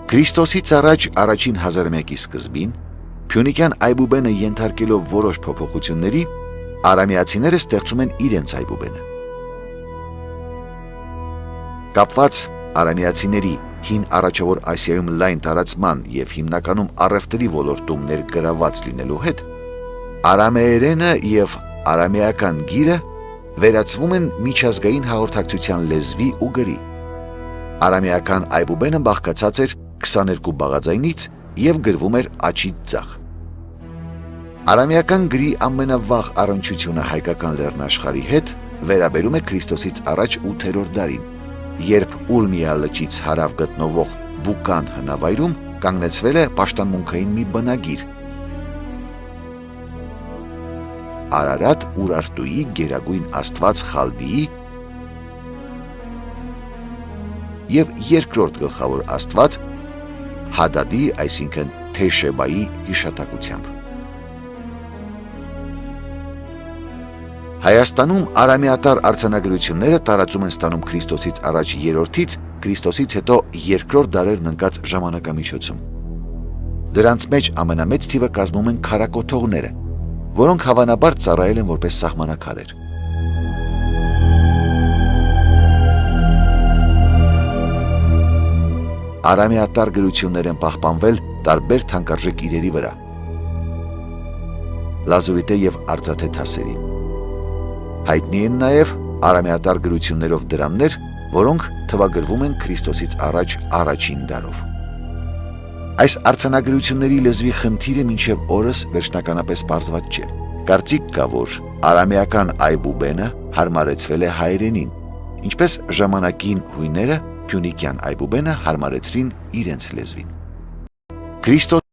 Քրիստոսից առաջ առաջին 1001-ի սկզբին Փյունիկյան այբուբենը ենթարկելով որոշ փոփոխությունների, արամեացիները ստեղծում են իրենց այբուբենը։ Կապված արամեացիների հին առաջավոր Ասիայում լայն տարածման եւ հիմնականում առևտրի ոլորտում ներգրաված լինելու հետ, արամեերենը եւ արամեական գիրը վերածվում են միջազգային հաղորդակցության լեզվի ու գրի։ Արամեական այբուբենը բաղկացած էր 22 բաղաձայնից եւ գրվում էր աչից ձախ։ Արամեական գրի ամենավաղ առնչությունը հայկական լեռնաշխարհի հետ վերաբերում է Քրիստոսից առաջ 8-րդ դարին, երբ Ուրմիա լճից հարավ գտնվող Բուկան հնավայրում կանգնեցվել է պաշտամունքային մի բնագիր։ Արարատ Ուրարտուի գերագույն աստված Խալդիի եւ երկրորդ գլխավոր աստված Հադադի, այսինքն Թեշեբայի հիշատակությամբ։ Հայաստանում արամեատար արձանագրությունները տարածում են ստանում Քրիստոսից առաջ 3-ից, Քրիստոսից հետո 2-րդ դարերն ընկած ժամանակամիջոցում։ Դրանց մեջ ամենամեծ թիվը կազմում են քարակոթողները, որոնք հավանաբար ծառայել են որպես սահմանակարեր։ Արամեատար գրություններ են պահպանվել տարբեր թանկարժեք իրերի վրա, լազուրիտե եւ արծաթե թասերի։ Հայտնի են նաեւ արամեատար գրություններով դրամներ, որոնք թվագրվում են Քրիստոսից առաջ առաջին դարով։ Այս արձանագրությունների լեզվի խնդիրը մինչև օրս վերջնականապես պարզված չէ։ Կարծիք կա, որ արամեական այբուբենը հարմարեցվել է հայերենին, ինչպես ժամանակին հույները Փյունիկյան այբուբենը հարմարեցրին իրենց լեզվին։ Քրիստոս